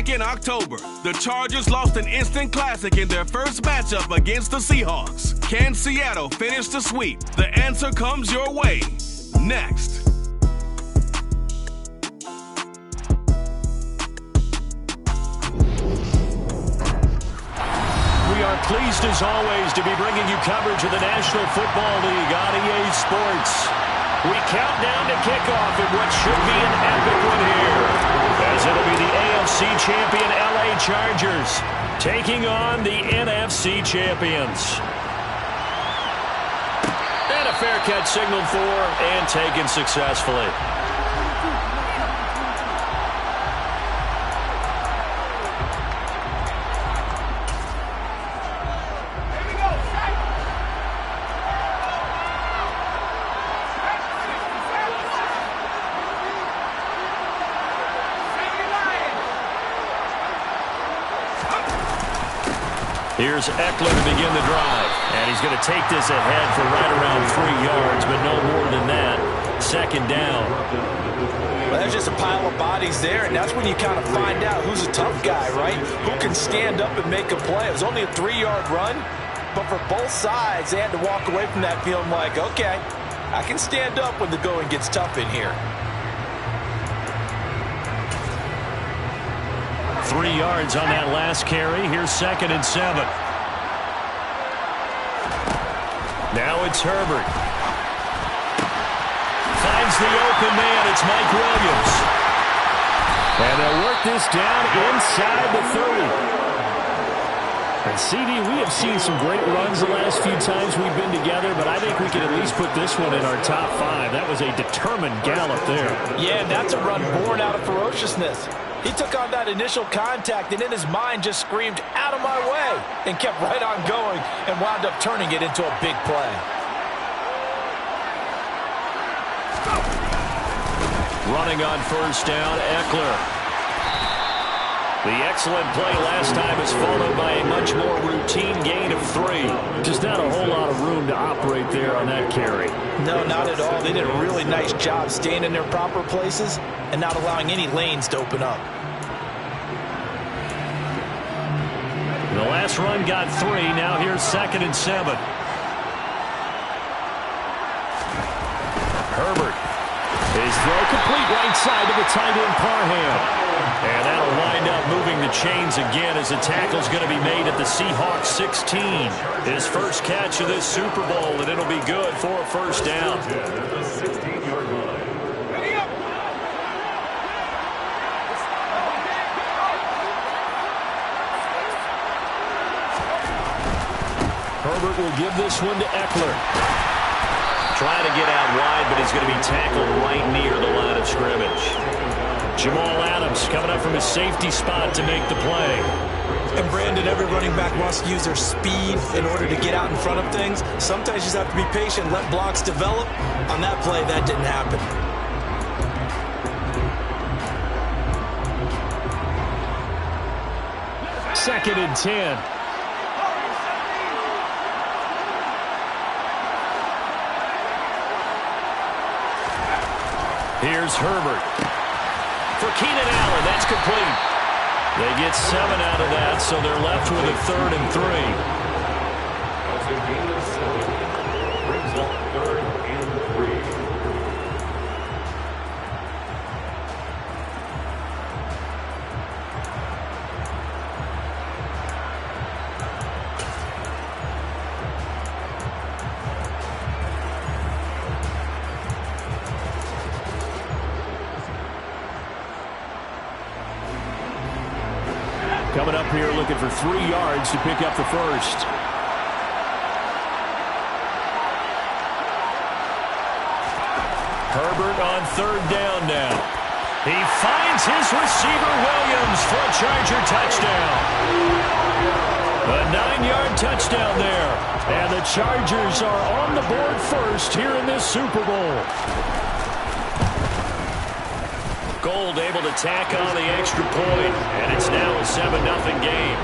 Back in October, the Chargers lost an instant classic in their first matchup against the Seahawks. Can Seattle finish the sweep? The answer comes your way next. We are pleased as always to be bringing you coverage of the National Football League on EA Sports. We count down to kickoff in what should be an epic one here, as it'll be the AFC champion LA Chargers taking on the NFC champions. And a fair catch signaled for and taken successfully. Here's Eckler to begin the drive. And he's going to take this ahead for right around 3 yards, but no more than that. Second down. Well, there's just a pile of bodies there, and that's when you kind of find out who's a tough guy, right? Who can stand up and make a play. It was only a 3-yard run, but for both sides, they had to walk away from that feeling like, okay, I can stand up when the going gets tough in here. 3 yards on that last carry. Here's 2nd and 7. Now it's Herbert. Finds the open man. It's Mike Williams. And they'll work this down inside the 30. And CD, we have seen some great runs the last few times we've been together, but I think we can at least put this one in our top 5. That was a determined gallop there. Yeah, that's a run born out of ferociousness. He took on that initial contact and in his mind just screamed, "Out of my way," and kept right on going and wound up turning it into a big play. Running on first down, Eckler. The excellent play last time is followed by a much more routine gain of 3. Just not a whole lot of room to operate there on that carry. No, not at all. They did a really nice job staying in their proper places and not allowing any lanes to open up. The last run got 3. Now here's 2nd and 7. Herbert. His throw complete right side to the tight end Parham. And that'll wind up moving the chains again as the tackle's going to be made at the Seahawks 16. His first catch of this Super Bowl, and it'll be good for a first down. Herbert will give this one to Eckler. Trying to get out wide, but he's going to be tackled right near the line of scrimmage. Jamal Adams coming up from his safety spot to make the play. And Brandon, every running back wants to use their speed in order to get out in front of things. Sometimes you just have to be patient, let blocks develop. On that play, that didn't happen. Second and 10. Here's Herbert. For Keenan Allen, that's complete. They get 7 out of that, so they're left with a 3rd and 3. Brings up 3rd and 3. Coming up here looking for 3 yards to pick up the first. Herbert on 3rd down now. He finds his receiver Williams for a Charger touchdown. A 9-yard touchdown there. And the Chargers are on the board first here in this Super Bowl. Gold able to tack on the extra point, and it's now a 7-0 game.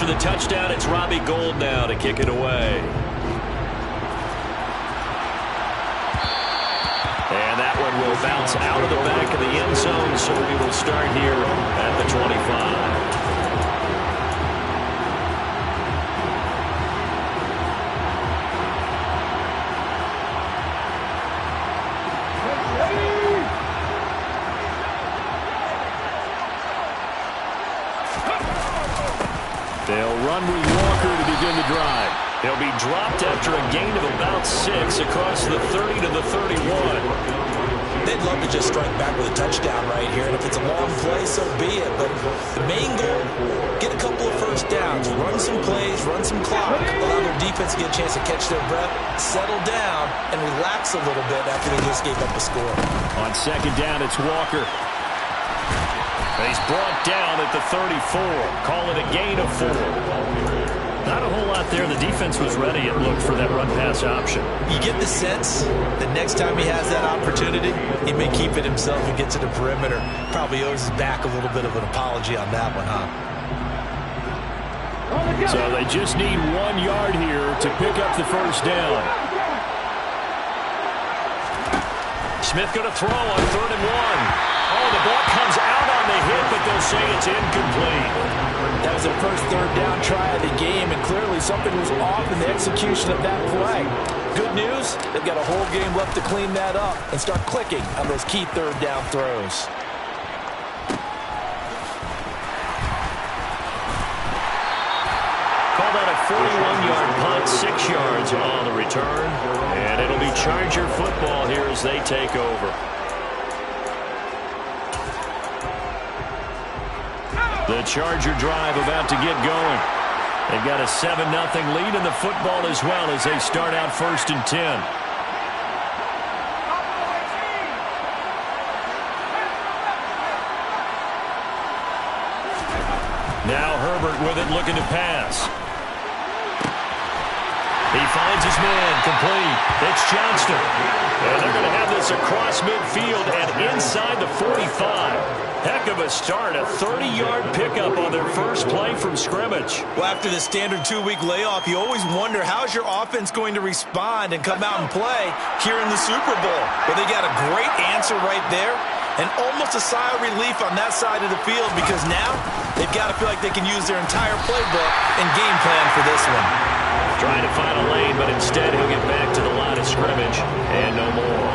After the touchdown, it's Robbie Gould now to kick it away. And that one will bounce out of the back of the end zone, so we will start here at the 25. They'll run with Walker to begin the drive. He'll be dropped after a gain of about 6 across the 30 to the 31. They'd love to just strike back with a touchdown right here, and if it's a long play, so be it. But the main goal, get a couple of first downs, run some plays, run some clock, allow their defense to get a chance to catch their breath, settle down, and relax a little bit after they just gave up a score. On second down, it's Walker. He's brought down at the 34. Call it a gain of 4. Not a whole lot there. The defense was ready and looked for that run-pass option. You get the sense that next time he has that opportunity, he may keep it himself and get to the perimeter. Probably owes his back a little bit of an apology on that one, huh? So they just need 1 yard here to pick up the first down. Smith going to throw on 3rd and 1. Oh, the ball comes out on the hit, but they'll say it's incomplete. That was their first 3rd down try of the game, and clearly something was off in the execution of that play. Good news, they've got a whole game left to clean that up and start clicking on those key 3rd down throws. Call that a 41-yard punt, 6 yards on the return, and it'll be Charger football here as they take over. The Charger drive about to get going. They've got a 7-0 lead in the football as well as they start out 1st and 10. Now Herbert with it, looking to pass. He finds his man, complete. It's Johnston. And they're going to have this across midfield and inside the 45. Heck of a start, a 30-yard pickup on their first play from scrimmage. Well, after the standard 2-week layoff, you always wonder how's your offense going to respond and come out and play here in the Super Bowl. Well, they got a great answer right there and almost a sigh of relief on that side of the field because now they've got to feel like they can use their entire playbook and game plan for this one. Trying to find a lane, but instead he'll get back to the line of scrimmage and no more.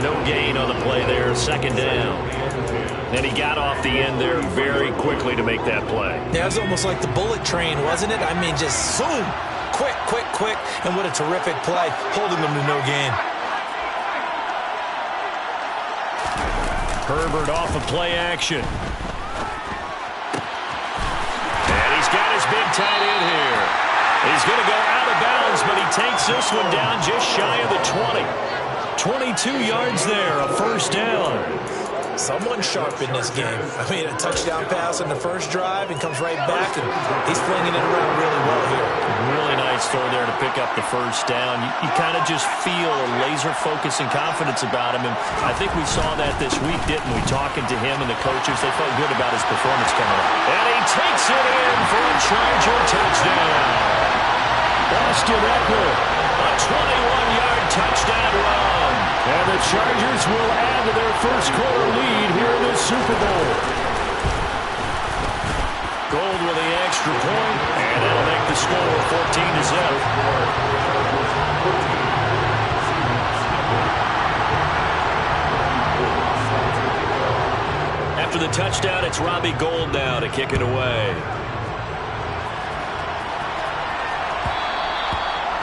No gain on the play there, 2nd down. And he got off the end there very quickly to make that play. Yeah, it was almost like the bullet train, wasn't it? I mean, just zoom, quick, quick, quick, and what a terrific play, holding them to no gain. Herbert off of play action. And he's got his big tight end here. He's going to go out of bounds, but he takes this one down just shy of the 20. 22 yards there, a 1st down. Someone sharp in this game. I mean, a touchdown pass on the first drive and comes right back, and he's flinging it around really well here. Really nice throw there to pick up the 1st down. You kind of just feel a laser focus and confidence about him, and I think we saw that this week, didn't we? Talking to him and the coaches, they felt good about his performance coming up. And he takes it in for a Charger touchdown. Austin Eckler, a 21-yard touchdown run. And the Chargers will add to their first quarter lead here in this Super Bowl. Gould with the extra point, and that'll make the score 14-0. After the touchdown, it's Robbie Gould now to kick it away.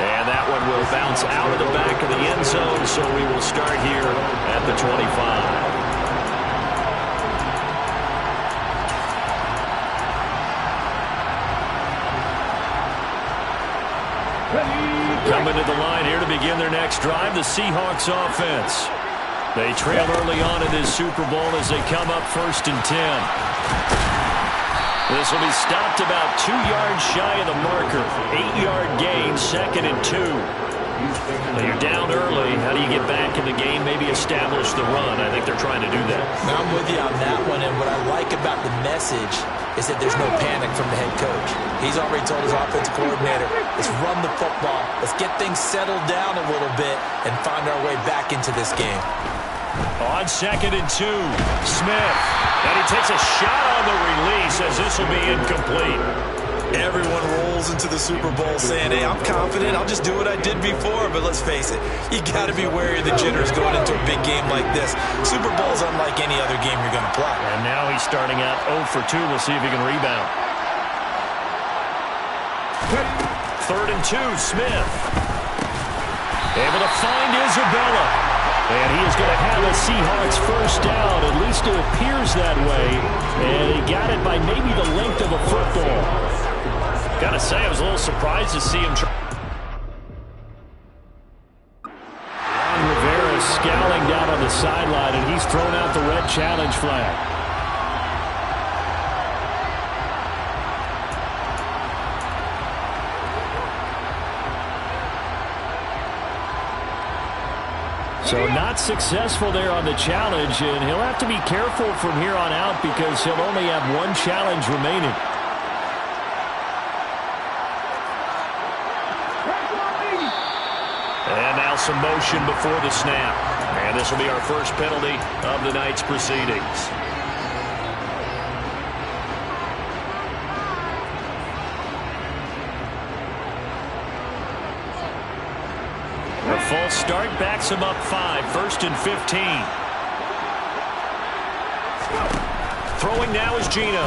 And that one will bounce out of the back of the end zone, so we will start here at the 25. Coming to the line here to begin their next drive, the Seahawks offense. They trail early on in this Super Bowl as they come up 1st and 10. This will be stopped about 2 yards shy of the marker. 8-yard gain, 2nd and 2. Well, you're down early. How do you get back in the game, maybe establish the run? I think they're trying to do that. I'm with you on that one, and what I like about the message is that there's no panic from the head coach. He's already told his offensive coordinator, let's run the football, let's get things settled down a little bit and find our way back into this game. On 2nd and 2, Smith. And he takes a shot on the release as this will be incomplete. Everyone rolls into the Super Bowl saying, hey, I'm confident, I'll just do what I did before. But let's face it, you got to be wary of the jitters going into a big game like this. Super Bowl is unlike any other game you're going to play. And now he's starting out 0 for 2. We'll see if he can rebound. 3rd and 2, Smith. Able to find Isabella. And he is going to have a Seahawks first down. At least it appears that way. And he got it by maybe the length of a football. Got to say, I was a little surprised to see him try. Rivera scowling down on the sideline, and he's thrown out the red challenge flag. So not successful there on the challenge, and he'll have to be careful from here on out because he'll only have one challenge remaining. And now some motion before the snap. And this will be our first penalty of the night's proceedings. The false start backs him up 5, 1st and 15. Throwing now is Gino.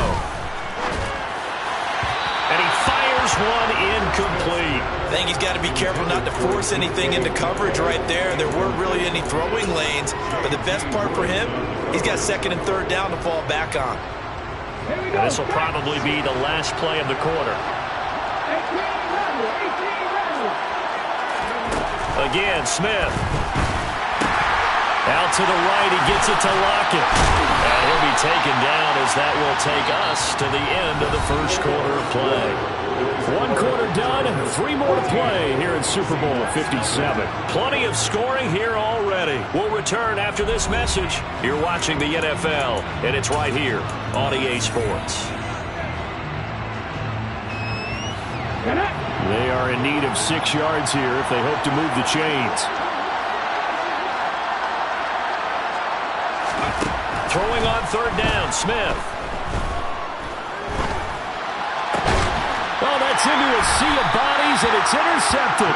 And he fires one incomplete. I think he's got to be careful not to force anything into coverage right there. There weren't really any throwing lanes, but the best part for him, he's got 2nd and 3rd down to fall back on. This will probably be the last play of the quarter. Again, Smith. Out to the right, he gets it to Lockett. And he'll be taken down as that will take us to the end of the first quarter of play. 1 quarter done, 3 more to play here in Super Bowl 57. Plenty of scoring here already. We'll return after this message. You're watching the NFL, and it's right here on EA Sports. They are in need of 6 yards here if they hope to move the chains. Throwing on 3rd down, Smith. Oh, that's into a sea of bodies, and it's intercepted.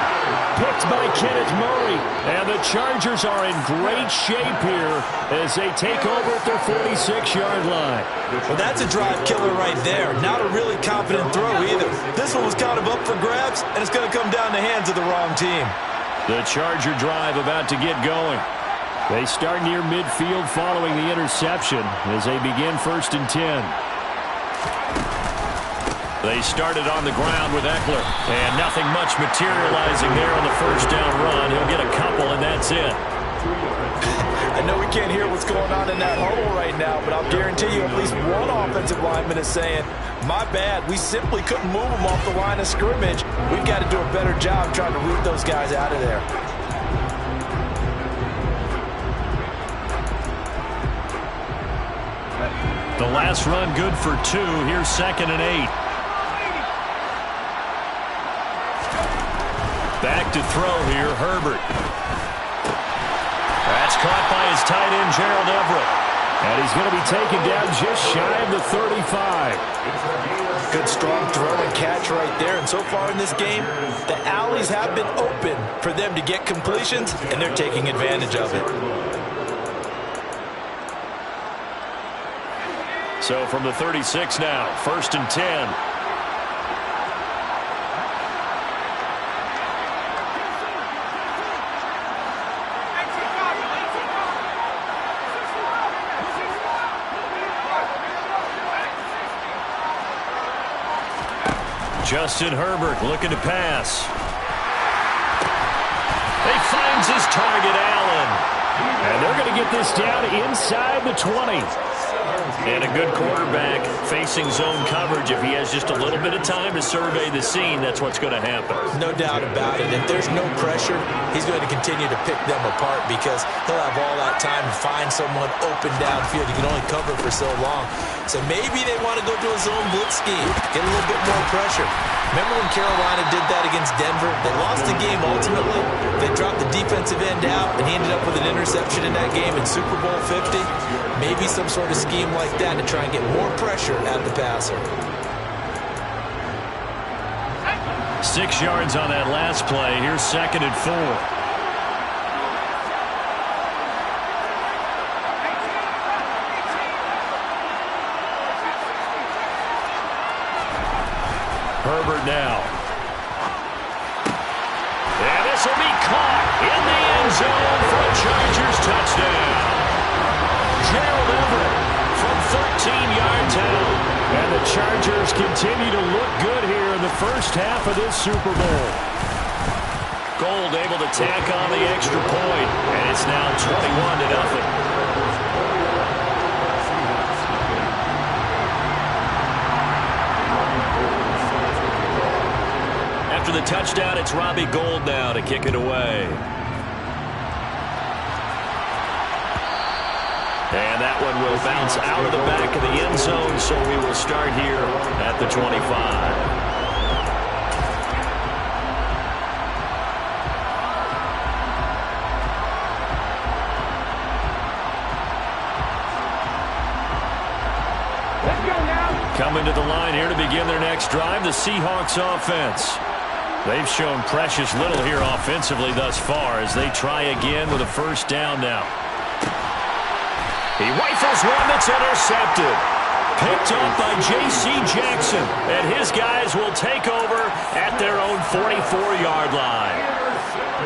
Picked by Kenneth Murray. And the Chargers are in great shape here as they take over at their 46-yard line. Well, that's a drive killer right there. Not a really confident throw either. This one was kind of up for grabs, and it's going to come down the hands of the wrong team. The Charger drive about to get going. They start near midfield following the interception as they begin 1st and 10. They started on the ground with Eckler, and nothing much materializing there on the 1st down run. He'll get a couple, and that's it. I know we can't hear what's going on in that huddle right now, but I'll guarantee you at least one offensive lineman is saying, my bad, we simply couldn't move them off the line of scrimmage. We've got to do a better job trying to root those guys out of there. The last run good for 2. Here's 2nd and 8. Back to throw here, Herbert. That's caught by his tight end, Gerald Everett. And he's going to be taken down just shy of the 35. Good strong throw and catch right there. And so far in this game, the alleys have been open for them to get completions, and they're taking advantage of it. So from the 36 now, 1st and 10. Justin Herbert looking to pass. He finds his target, Allen. And they're going to get this down inside the 20. And a good quarterback facing zone coverage. If he has just a little bit of time to survey the scene, that's what's going to happen. No doubt about it. If there's no pressure, he's going to continue to pick them apart because he'll have all that time to find someone open downfield. You can only cover for so long. So maybe they want to go to a zone blitz scheme, get a little bit more pressure. Remember when Carolina did that against Denver? They lost the game ultimately. They dropped the defensive end out, and he ended up with an interception in that game in Super Bowl 50. Maybe some sort of scheme like that to try and get more pressure at the passer. 6 yards on that last play. Here's 2nd and 4. Herbert now. And this will be caught in the end zone for a Chargers touchdown. Gerald Everett from 13-yard town. And the Chargers continue to look good here in the first half of this Super Bowl. Gold able to tack on the extra point, and it's now 21-0. After the touchdown, it's Robbie Gould now to kick it away. And that one will bounce out of the back of the end zone, so we will start here at the 25. Let's go now. Coming to the line here to begin their next drive, the Seahawks offense. They've shown precious little here offensively thus far as they try again with a first down now. He rifles one that's intercepted. Picked up by J.C. Jackson. And his guys will take over at their own 44-yard line.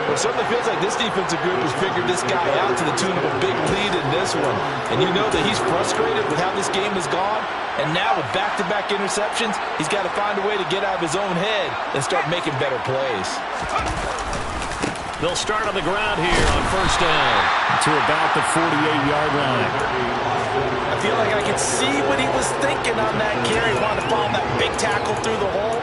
Well, it certainly feels like this defensive group has figured this guy out to the tune of a big lead in this one. And you know that he's frustrated with how this game has gone. And now with back-to-back interceptions, he's got to find a way to get out of his own head and start making better plays. They'll start on the ground here on first down to about the 48-yard line. I feel like I could see what he was thinking on that carry. Wanted to follow that big tackle through the hole.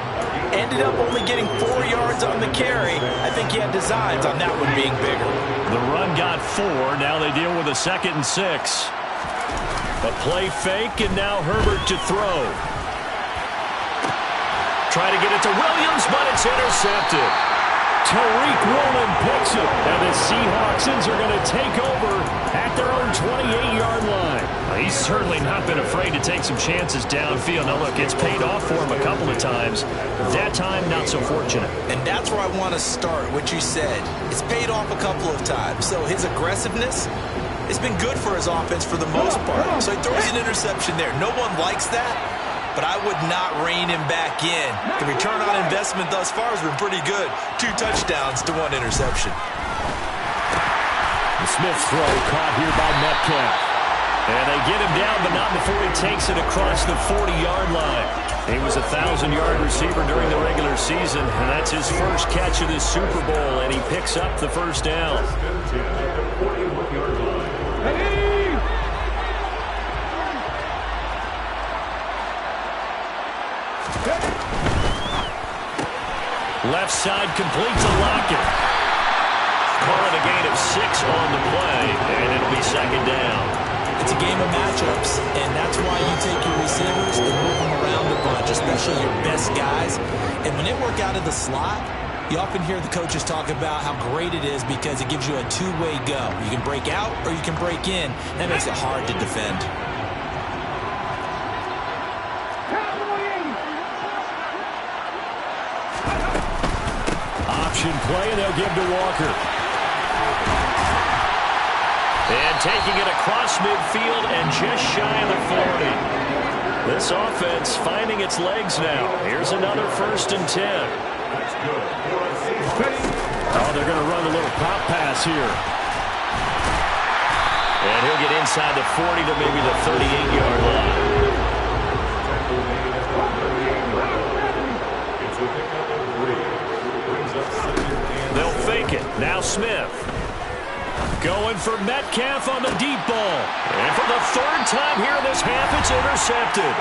Ended up only getting 4 yards on the carry. I think he had designs on that one being bigger. The run got 4. Now they deal with a 2nd and 6. A play fake, and now Herbert to throw. Try to get it to Williams, but it's intercepted. Tariq Woolen picks it, and the Seahawks are going to take over at their own 28-yard line. He's certainly not been afraid to take some chances downfield. Now, look, it's paid off for him a couple of times. That time, not so fortunate. And that's where I want to start, what you said. It's paid off a couple of times. So his aggressiveness has been good for his offense for the most part. So he throws an interception there. No one likes that, but I would not rein him back in. The return on investment thus far has been pretty good. 2 touchdowns to 1 interception. The Smith throw caught here by Metcalf. And they get him down, but not before he takes it across the 40-yard line. He was a 1,000-yard receiver during the regular season, and that's his first catch of this Super Bowl, and he picks up the first down. Left side complete to Lockett. Call it a gain of 6 on the play, and it'll be 2nd down. It's a game of matchups, and that's why you take your receivers and move them around a bunch, especially your best guys. And when they work out of the slot, you often hear the coaches talk about how great it is because it gives you a two-way go. You can break out or you can break in. That makes it hard to defend. Option play, and they'll give to Walker. And taking it across midfield and just shy of the 40. This offense finding its legs now. Here's another 1st and 10. Oh, they're going to run a little pop pass here. And he'll get inside the 40 to maybe the 38-yard line. They'll fake it. Now Smith. Going for Metcalf on the deep ball. And for the third time here in this half, it's intercepted.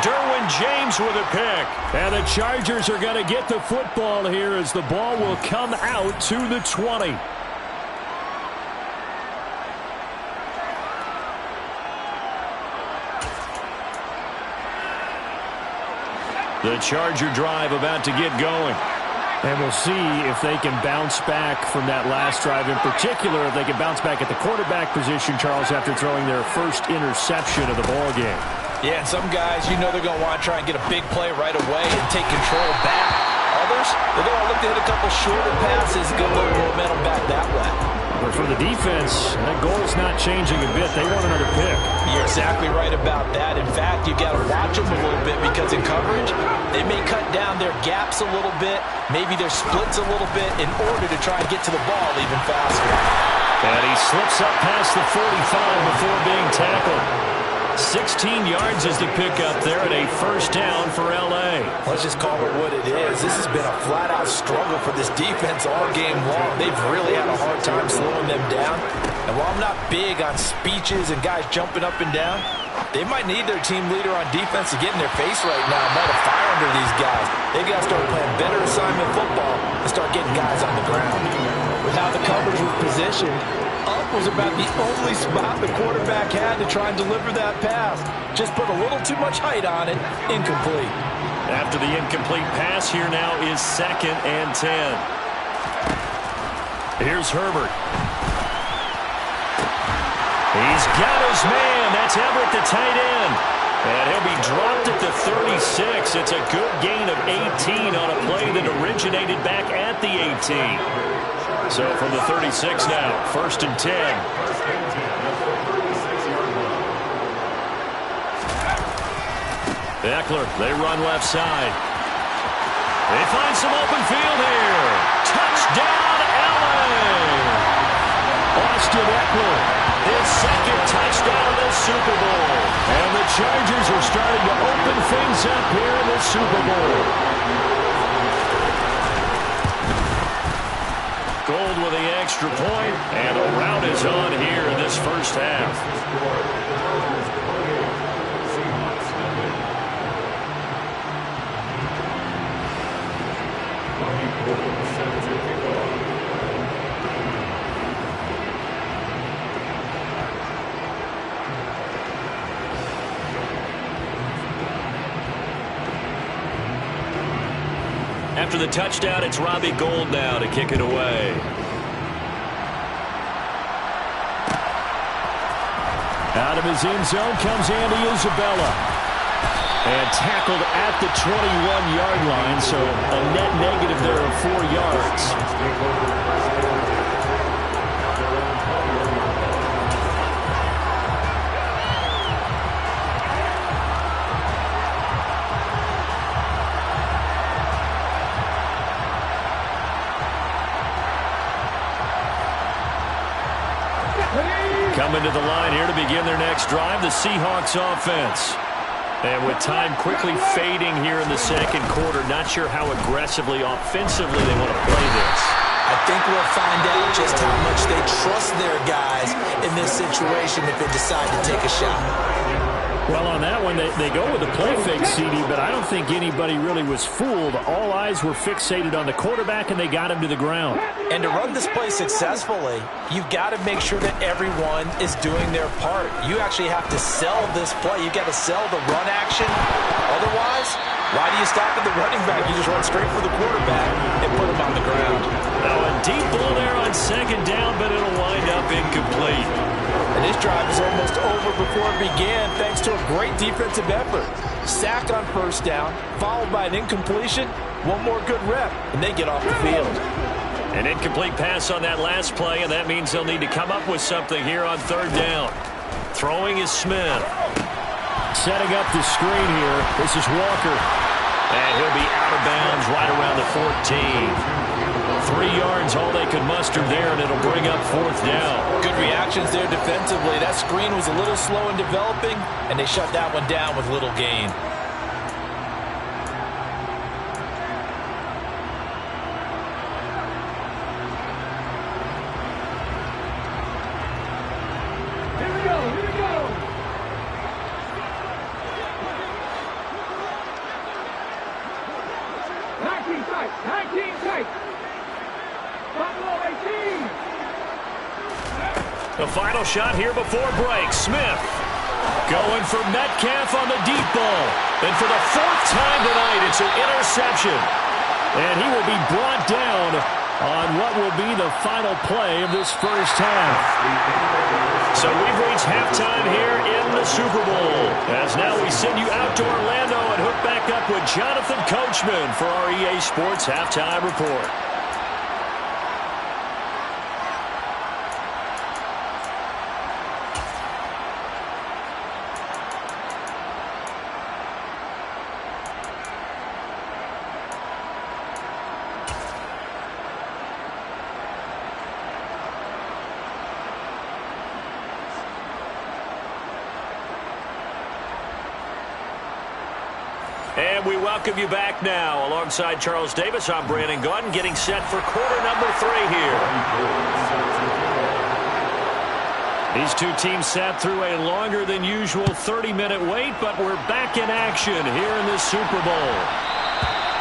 Derwin James with a pick. And the Chargers are going to get the football here as the ball will come out to the 20. The Charger drive about to get going. And we'll see if they can bounce back from that last drive. In particular, if they can bounce back at the quarterback position, Charles, after throwing their first interception of the ball game. Yeah, and some guys, you know they're going to want to try and get a big play right away and take control back. Others, they're going to look to hit a couple shorter passes and get a little momentum back that way. But for the defense, that goal's not changing a bit. They want another pick. You're exactly right about that. In fact, you've got to watch them a little bit because in coverage, they may cut down their gaps a little bit, maybe their splits a little bit in order to try and get to the ball even faster. And he slips up past the 45 before being tackled. 16 yards is the pickup there at a first down for L.A. Let's just call it what it is. This has been a flat-out struggle for this defense all game long. They've really had a hard time slowing them down. And while I'm not big on speeches and guys jumping up and down, they might need their team leader on defense to get in their face right now and light a fire under these guys. They got to start playing better assignment football and start getting guys on the ground. With how the coverage was positioned, up was about the only spot the quarterback had to try and deliver that pass. Just put a little too much height on it. Incomplete. After the incomplete pass, here now is 2nd and 10. Here's Herbert. He's got his man. That's Everett, the tight end. And he'll be dropped at the 36. It's a good gain of 18 on a play that originated back at the 18. So from the 36 now, 1st and 10. Eckler, they run left side. They find some open field here. Touchdown, LA! Austin Eckler, his 2nd touchdown of the Super Bowl. And the Chargers are starting to open things up here in the Super Bowl. Gold with the extra point, and a rout is on here in this first half. After the touchdown, it's Robbie Gould now to kick it away. Out of his end zone comes Andy Isabella. And tackled at the 21-yard line, so a net negative there of 4 yards. Coming to the line here to begin their next drive, the Seahawks offense. And with time quickly fading here in the second quarter, not sure how aggressively, offensively they want to play this. I think we'll find out just how much they trust their guys in this situation if they decide to take a shot. Well, on that one, they go with a play fake, CD, but I don't think anybody really was fooled. All eyes were fixated on the quarterback, and they got him to the ground. And to run this play successfully, you've got to make sure that everyone is doing their part. You actually have to sell this play. You've got to sell the run action. Otherwise, why do you stop at the running back? You just run straight for the quarterback and put him on the ground. Now, a deep ball there on 2nd down, but it'll wind up incomplete. And this drive is almost over before it began thanks to a great defensive effort. Sack on 1st down, followed by an incompletion. One more good rep, and they get off the field. An incomplete pass on that last play, and that means they'll need to come up with something here on 3rd down. Throwing is Smith. Setting up the screen here. This is Walker. And he'll be out of bounds right around the 14. 3 yards, all they could muster there, and it'll bring up 4th down. Good reactions there defensively. That screen was a little slow in developing, and they shut that one down with little gain. 19 tight. 19 tight. Buffalo 18. The final shot here before break. Smith going for Metcalf on the deep ball. And for the fourth time tonight, it's an interception. And he will be brought down on what will be the final play of this first half. So we've reached halftime here in the Super Bowl. As now we send you out to Orlando and hook back up with Jonathan Coachman for our EA Sports Halftime Report. And we welcome you back now. Alongside Charles Davis, I'm Brandon Gunn, getting set for quarter number 3 here. These two teams sat through a longer than usual 30-minute wait, but we're back in action here in this Super Bowl.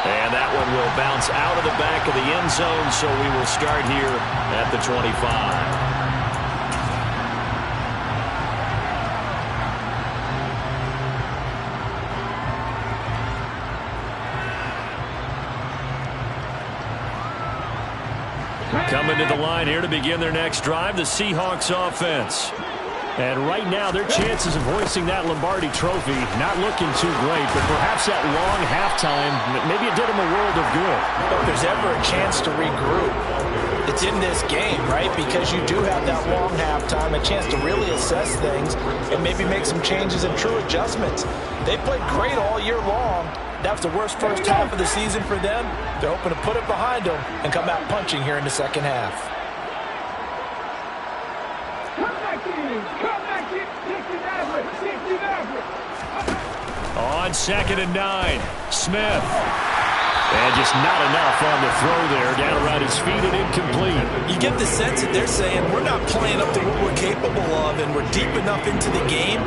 And that one will bounce out of the back of the end zone, so we will start here at the 25. Coming to the line here to begin their next drive, the Seahawks offense. And right now, their chances of hoisting that Lombardi trophy not looking too great, but perhaps that long halftime, maybe it did them a world of good. If there's ever a chance to regroup, it's in this game, right? Because you do have that long halftime, a chance to really assess things and maybe make some changes and true adjustments. They played great all year long. That was the worst first half of the season for them. They're hoping to put it behind them and come out punching here in the second half. Come back in. Come back in. 60 average. On 2nd and 9, Smith. And just not enough on the throw there. Down around his feet and incomplete. You get the sense that they're saying we're not playing up to what we're capable of, and we're deep enough into the game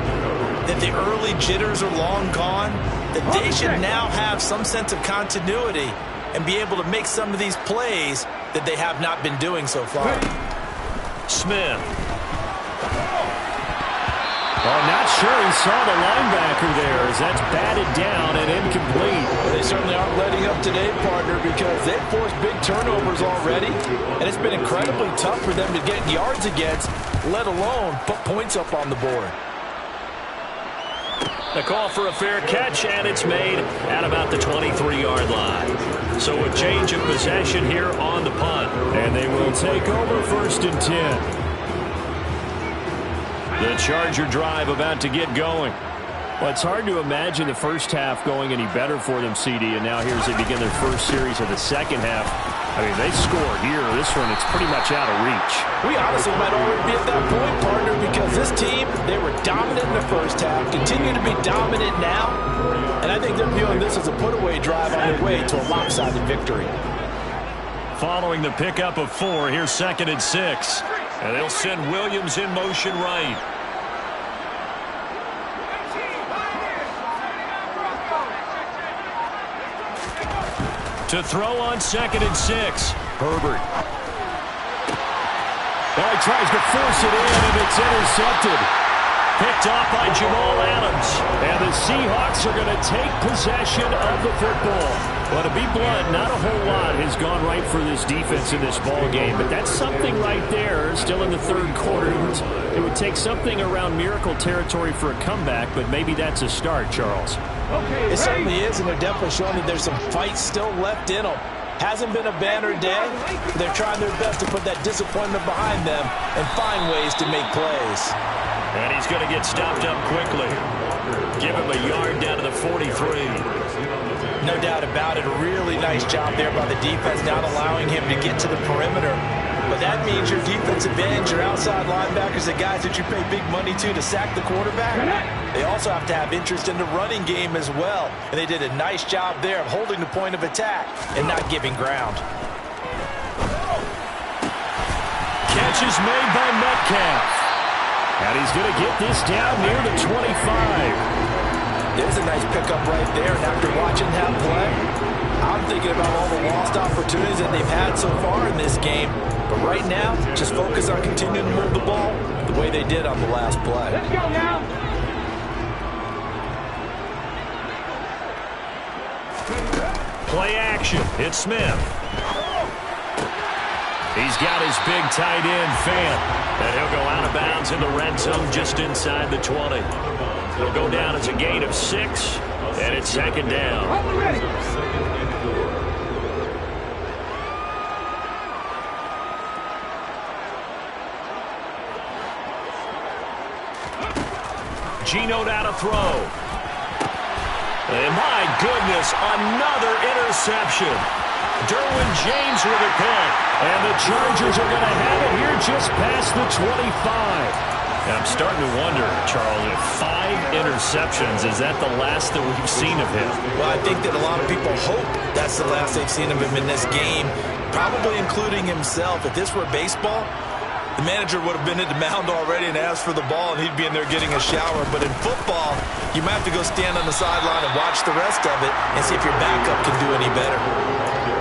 that the early jitters are long gone, that they should now have some sense of continuity and be able to make some of these plays that they have not been doing so far. Smith. Oh, not sure he saw the linebacker there as that's batted down and incomplete. They certainly aren't letting up today, partner, because they've forced big turnovers already, and it's been incredibly tough for them to get yards against, let alone put points up on the board. The call for a fair catch, and it's made at about the 23-yard line. So a change of possession here on the punt. And they will take over 1st and 10. The Charger drive about to get going. Well, it's hard to imagine the first half going any better for them, CD, and now here as they begin their first series of the second half. I mean, they score here. This one, it's pretty much out of reach. We honestly might already be at that point, partner, because this team, they were dominant in the first half, continue to be dominant now, and I think they're viewing this as a put-away drive on their way to a lopsided victory. Following the pickup of 4, here's 2nd and 6. And they'll send Williams in motion right. To throw on 2nd and 6. Herbert. Well, he tries to force it in, and it's intercepted. Picked off by Jamal Adams. And the Seahawks are going to take possession of the football. Well, to be blunt, not a whole lot has gone right for this defense in this ball game, but that's something right there. Still in the 3rd quarter. It would take something around miracle territory for a comeback, but maybe that's a start, Charles. It certainly is, and they're definitely showing that there's some fight still left in them. Hasn't been a banner day. They're trying their best to put that disappointment behind them and find ways to make plays. And he's going to get stopped up quickly. Give him a yard down to the 43. No doubt about it. A really nice job there by the defense, not allowing him to get to the perimeter. But that means your defensive ends, your outside linebackers, the guys that you pay big money to sack the quarterback, they also have to have interest in the running game as well. And they did a nice job there of holding the point of attack and not giving ground. Catch is made by Metcalf. And he's going to get this down near the 25. There's a nice pickup right there. And after watching that play, I'm I'm thinking about all the lost opportunities that they've had so far in this game. But right now, just focus on continuing to move the ball the way they did on the last play. Let's go now. Play action. It's Smith. He's got his big tight end, Fant. And he'll go out of bounds in the red zone just inside the 20. It'll go down as a gain of 6, and it's second down. Hold ready. Geno out to throw. And my goodness, another interception. Derwin James with a pick. And the Chargers are going to have it here just past the 25. And I'm starting to wonder, Charles, if 5 interceptions, is that the last that we've seen of him? Well, I think that a lot of people hope that's the last they've seen of him in this game, probably including himself. If this were baseball, the manager would have been at the mound already and asked for the ball, and he'd be in there getting a shower. But in football, you might have to go stand on the sideline and watch the rest of it and see if your backup can do any better.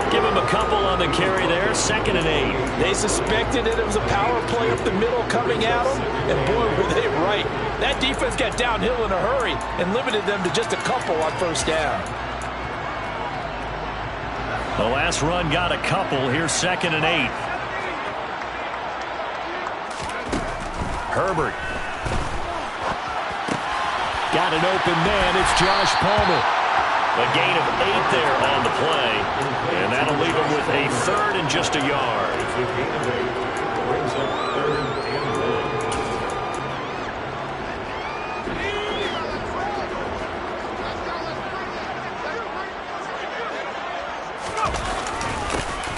Give him a couple on the carry there, 2nd and 8. They suspected that it was a power play up the middle coming at them, and boy, were they right. That defense got downhill in a hurry and limited them to just a couple on first down. The last run got a couple. Here's 2nd and 8. Herbert. Got an open man. It's Josh Palmer. A gain of 8 there on the play. And that'll leave him with a 3rd and just a yard.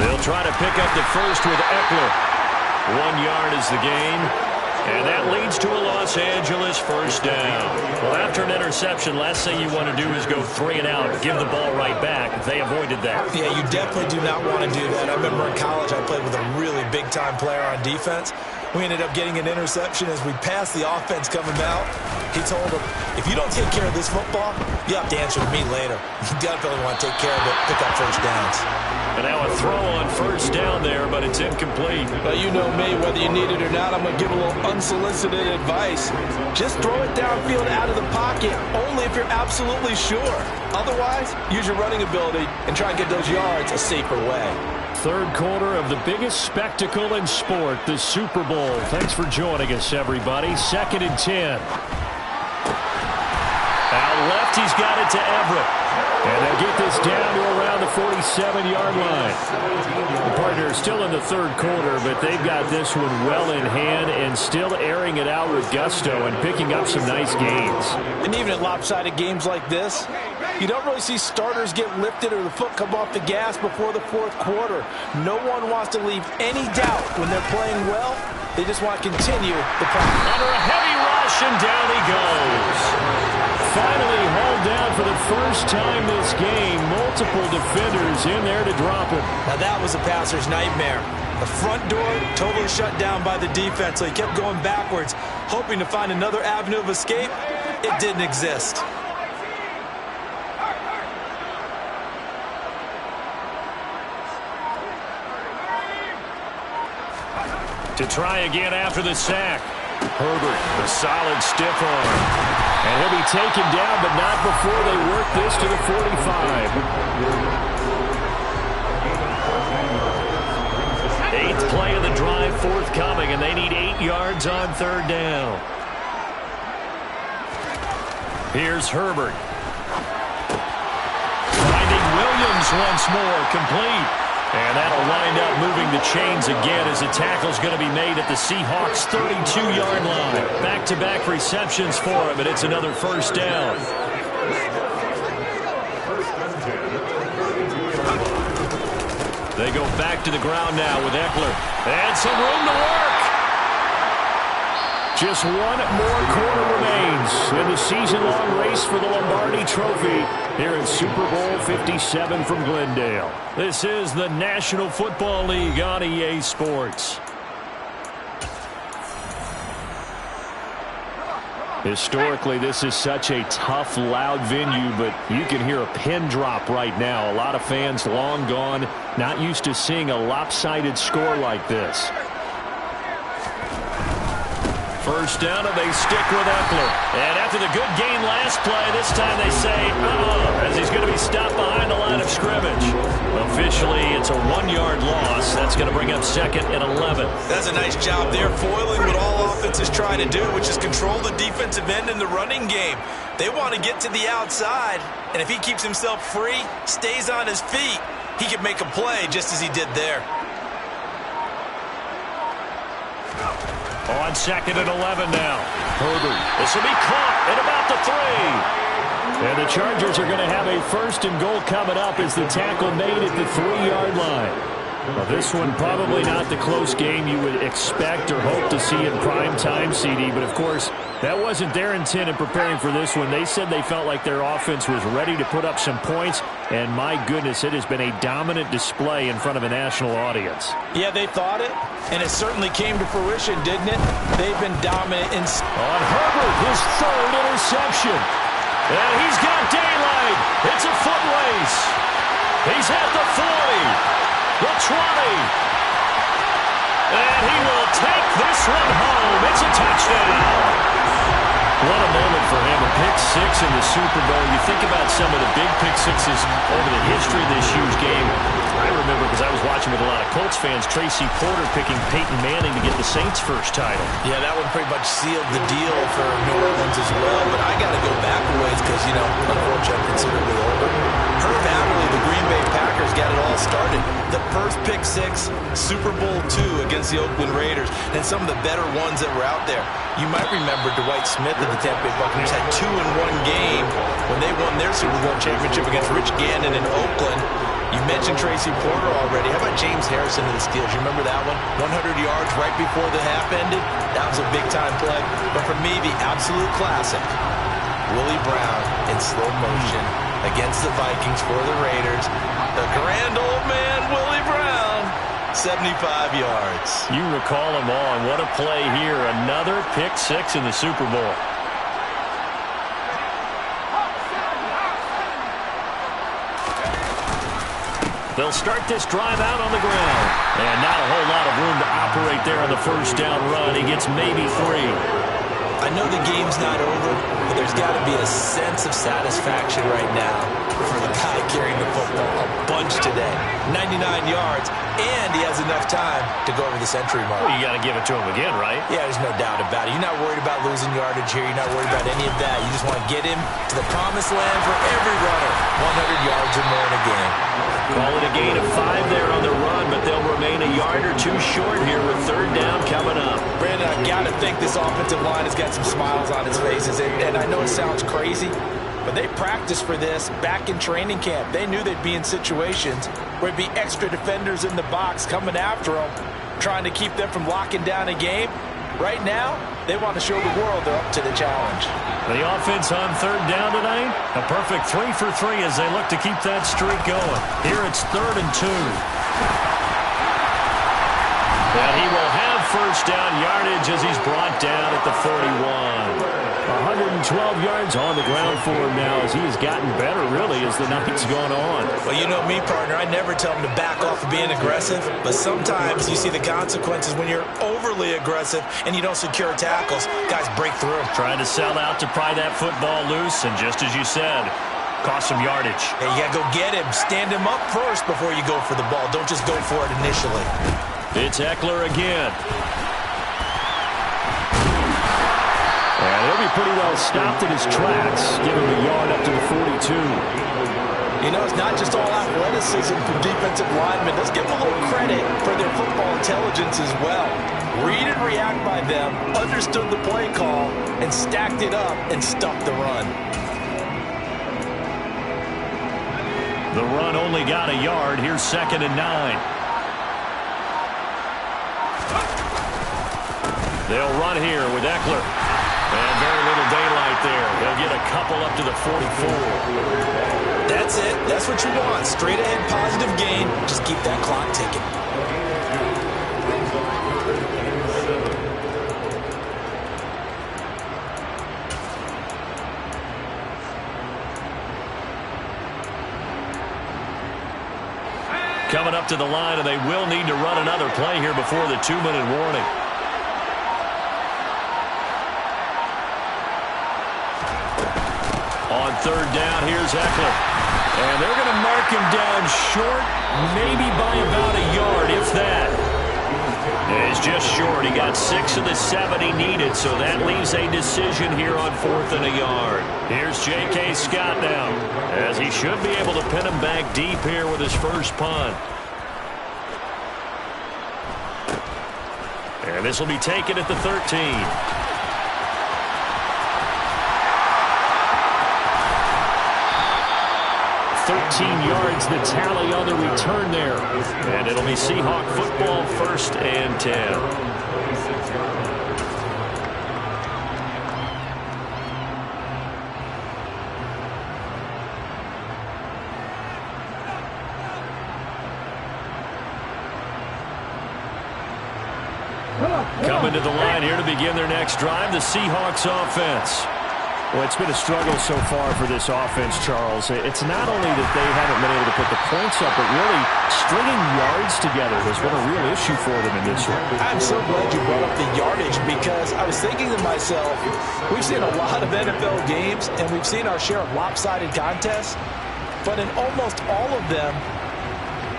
They'll try to pick up the first with Eckler. 1 yard is the gain. And that leads to a Los Angeles first down. Well, after an interception, last thing you want to do is go 3 and out, give the ball right back. They avoided that. Yeah, you definitely do not want to do that. I remember in college I played with a really big-time player on defense. We ended up getting an interception as we passed the offense coming out. He told him, if you don't take care of this football, you have to answer to me later. You definitely want to take care of it, pick up first downs. And now a throw on first down there, but it's incomplete. Well, you know me, whether you need it or not, I'm going to give a little unsolicited advice. Just throw it downfield out of the pocket, only if you're absolutely sure. Otherwise, use your running ability and try and get those yards a safer way. Third quarter of the biggest spectacle in sport, the Super Bowl. Thanks for joining us, everybody. 2nd and 10. Out left, he's got it to Everett. And they'll get this down to around the 47-yard line. The partners still in the third quarter, but they've got this one well in hand and still airing it out with gusto and picking up some nice gains. And even in lopsided games like this, you don't really see starters get lifted or the foot come off the gas before the fourth quarter. No one wants to leave any doubt when they're playing well. They just want to continue the play. Under a heavy rush, and down he goes. Finally hauled down for the first time this game. Multiple defenders in there to drop him. Now that was a passer's nightmare. The front door totally shut down by the defense, so he kept going backwards, hoping to find another avenue of escape. It didn't exist. To try again after the sack. Herbert, a solid stiff arm. And he'll be taken down, but not before they work this to the 45. 8th play of the drive forthcoming, and they need 8 yards on third down. Here's Herbert. Finding Williams once more, complete. And that'll wind up moving the chains again as a tackle's going to be made at the Seahawks' 32-yard line. Back-to-back receptions for him, and it's another first down. They go back to the ground now with Eckler. And some room to work. Just one more quarter remains in the season-long race for the Lombardi Trophy here in Super Bowl 57 from Glendale. This is the National Football League on EA Sports. Historically, this is such a tough, loud venue, but you can hear a pin drop right now. A lot of fans long gone, not used to seeing a lopsided score like this. First down, and they stick with Eckler. And after the good gain last play, this time they say, as he's going to be stopped behind the line of scrimmage. Officially, it's a 1-yard loss. That's going to bring up 2nd and 11. That's a nice job there, foiling what all offenses try to do, which is control the defensive end in the running game. They want to get to the outside, and if he keeps himself free, stays on his feet, he can make a play just as he did there. On 2nd and 11 now. Herbert. This will be caught at about the 3. And the Chargers are going to have a 1st and goal coming up as the tackle made at the 3-yard line. Well, this one probably not the close game you would expect or hope to see in prime time, CD. But, of course, that wasn't their intent in preparing for this one. They said they felt like their offense was ready to put up some points. And, my goodness, it has been a dominant display in front of a national audience. Yeah, they thought it, and it certainly came to fruition, didn't it? They've been dominant in... On Herbert, his 3rd interception. And he's got daylight. It's a foot race. He's at the 40. The 20. And he will take this one home. It's a touchdown. What a moment for him. A pick-6 in the Super Bowl. You think about some of the big pick-6s over the history of this huge game. I remember, because I was watching with a lot of Colts fans, Tracy Porter picking Peyton Manning to get the Saints' first title. Yeah, that one pretty much sealed the deal for New Orleans as well. But I got to go back a ways because, unfortunately, I'm considerably older. Herb Adderley, the Green Bay Packers, got it all started. The first pick-6, Super Bowl II against the Oakland Raiders, and some of the better ones that were out there. You might remember Dwight Smith of the Tampa Bay Buccaneers had 2 in one game when they won their Super Bowl championship against Rich Gannon in Oakland. You mentioned Tracy Porter already. How about James Harrison of the Steelers? You remember that one? 100 yards right before the half ended. That was a big-time play. But for me, the absolute classic, Willie Brown in slow motion against the Vikings for the Raiders. The grand old man, Willie Brown, 75 yards. You recall them all, and what a play here. Another pick-6 in the Super Bowl. They'll start this drive out on the ground. And not a whole lot of room to operate there on the first down run. He gets maybe 3. I know the game's not over, but there's got to be a sense of satisfaction right now for the guy carrying the football a bunch today. 99 yards, and he has enough time to go over the century mark. Well, you got to give it to him again, right? Yeah, there's no doubt about it. You're not worried about losing yardage here. You're not worried about any of that. You just want to get him to the promised land for every runner. 100 yards or more in a game. Call it a gain of 5 there on the run, but they'll remain a yard or 2 short here with 3rd down coming up. Brandon, I've got to think this offensive line has got some smiles on its faces. And I know it sounds crazy, but they practiced for this back in training camp. They knew they'd be in situations where it'd be extra defenders in the box coming after them, trying to keep them from locking down a game. Right now, they want to show the world they're up to the challenge. The offense on 3rd down tonight, a perfect 3 for 3 as they look to keep that streak going. Here it's 3rd and 2. And he will have first down yardage as he's brought down at the 41. 112 yards on the ground for him now as he has gotten better, really, as the night's gone on. Well, you know me, partner. I never tell him to back off of being aggressive, but sometimes you see the consequences when you're overly aggressive and you don't secure tackles. Guys break through. Trying to sell out to pry that football loose, and just as you said, cost some yardage. Hey, you got to go get him. Stand him up first before you go for the ball. Don't just go for it initially. It's Eckler again. And he'll be pretty well stopped in his tracks, giving the yard up to the 42. You know, it's not just all athleticism from defensive linemen. Let's give them a little credit for their football intelligence as well. Read and react by them, understood the play call, and stacked it up and stuffed the run. The run only got a yard. Here's 2nd and 9. They'll run here with Eckler. And very little daylight there. They'll get a couple up to the 44. That's it. That's what you want. Straight ahead positive gain. Just keep that clock ticking. coming up to the line, and they will need to run another play here before the 2-minute warning. On third down, here's Eckler. And they're going to mark him down short, maybe by about a yard, if that. It's just short. He got 6 of the 7 he needed, so that leaves a decision here on 4th and a yard. Here's J.K. Scott now, as he should be able to pin him back deep here with his first punt. And this will be taken at the 13. 13 yards, the tally on the return there. And it'll be Seahawk football, 1st and 10. Coming to the line here to begin their next drive, the Seahawks offense. Well, it's been a struggle so far for this offense, Charles. It's not only that they haven't been able to put the points up, but really stringing yards together has been a real issue for them in this one. I'm so glad you brought up the yardage, because I was thinking to myself, we've seen a lot of NFL games, and we've seen our share of lopsided contests, but in almost all of them,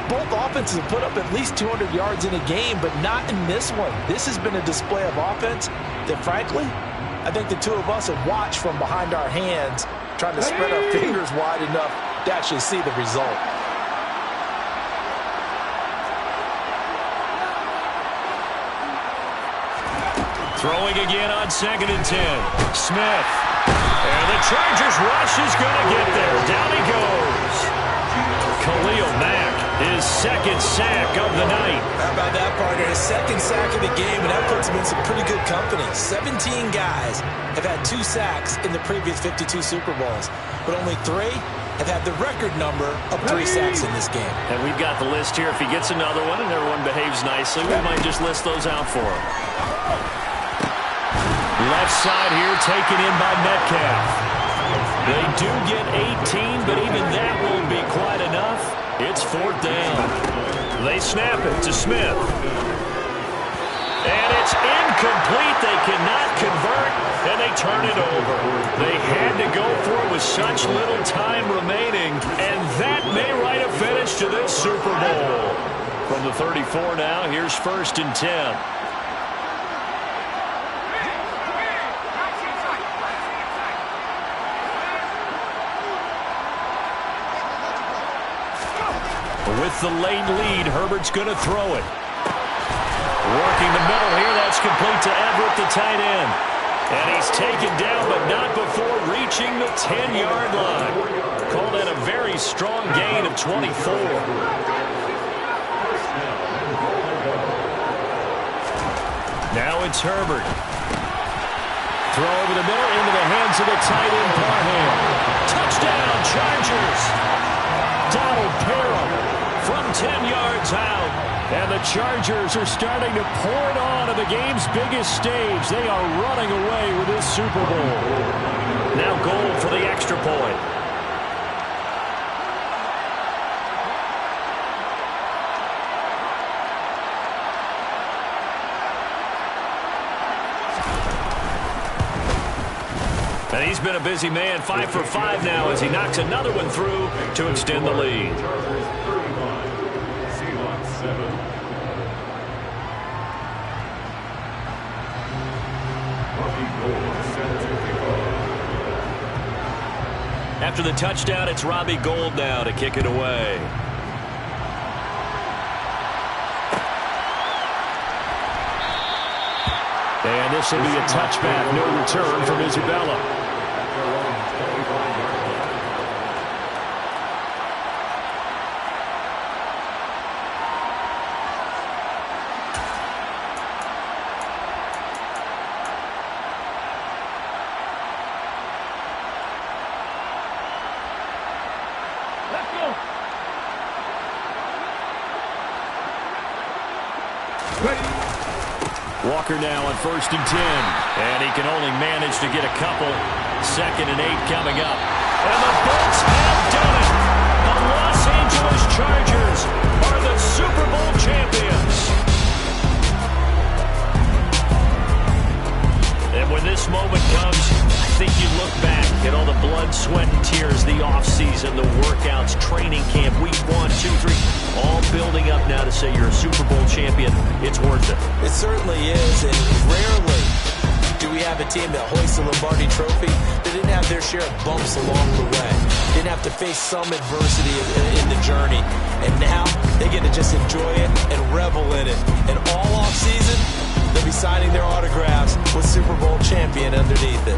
both offenses have put up at least 200 yards in a game, but not in this one. This has been a display of offense that, frankly, I think the two of us have watched from behind our hands, trying to spread our fingers wide enough to actually see the result. Throwing again on 2nd and 10. Smith. And the Chargers rush is going to get there. Down he goes. Khalil Mack, his 2nd sack of the night. How about that, partner? His 2nd sack of the game, and that puts him in some pretty good company. 17 guys have had 2 sacks in the previous 52 Super Bowls, but only 3 have had the record number of 3 sacks in this game. And we've got the list here. If he gets another one and everyone behaves nicely, we might just list those out for him. Left side here taken in by Metcalf. They do get 18, but even that won't be quite enough. It's 4th down. They snap it to Smith. And it's incomplete. They cannot convert, and they turn it over. They had to go for it with such little time remaining, and that may write a finish to this Super Bowl. From the 34 now, here's 1st and 10. With the late lead, Herbert's going to throw it. Working the middle here, that's complete to Everett, the tight end. And he's taken down, but not before reaching the 10-yard line. Call that a very strong gain of 24. Now it's Herbert. Throw over the middle into the hands of the tight end, Parham. Touchdown, Chargers. Donald Parham from 10 yards out. And the Chargers are starting to pour it on the game's biggest stage. They are running away with this Super Bowl. Now goal for the extra point. And he's been a busy man, 5 for 5 now as he knocks another one through to extend the lead. After the touchdown, it's Robbie Gould now to kick it away. And this will be a touchback, no return from Isabella. Walker now on 1st and 10. And he can only manage to get a couple. 2nd and 8 coming up. And the Bolts have done it. The Los Angeles Chargers are the 2, 3, all building up now to say you're a Super Bowl champion. It's worth it. It certainly is, and rarely do we have a team that hoists the Lombardi Trophy that didn't have their share of bumps along the way, didn't have to face some adversity in the journey, and now they get to just enjoy it and revel in it. And all off-season, they'll be signing their autographs with Super Bowl champion underneath it.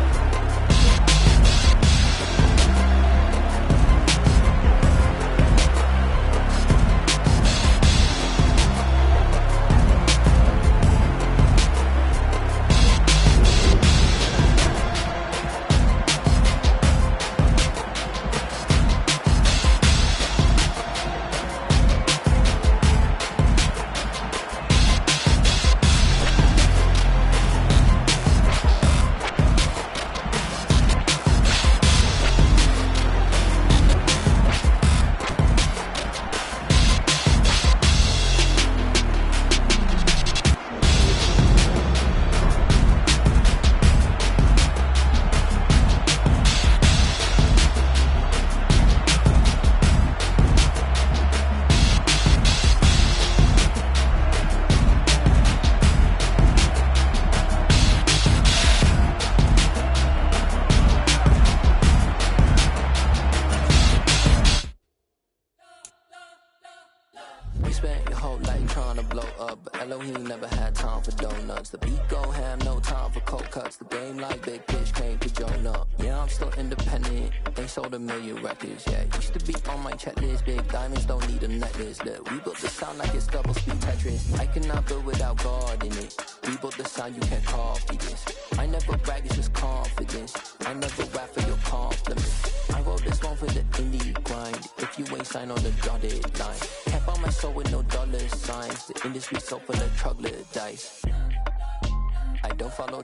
Spent your whole life trying to blow up, but Elohim never had time for donuts. The beat go ham, no time for cold cuts. The game like Big Pitch came to Jonah. Yeah, I'm still independent. They sold 1 million records. Yeah, used to be on my checklist. Big diamonds don't need a necklace. Look, we built the sound like it's double speed Tetris. I cannot build without God in it. We built the sound, you can't copy this. I never brag, it's just confidence. I never rap for your compliments. I wrote this one for the indie grind. If you ain't signed on the dotted line, kept on my soul with no dollar signs. The industry so full of troglodytes. I don't follow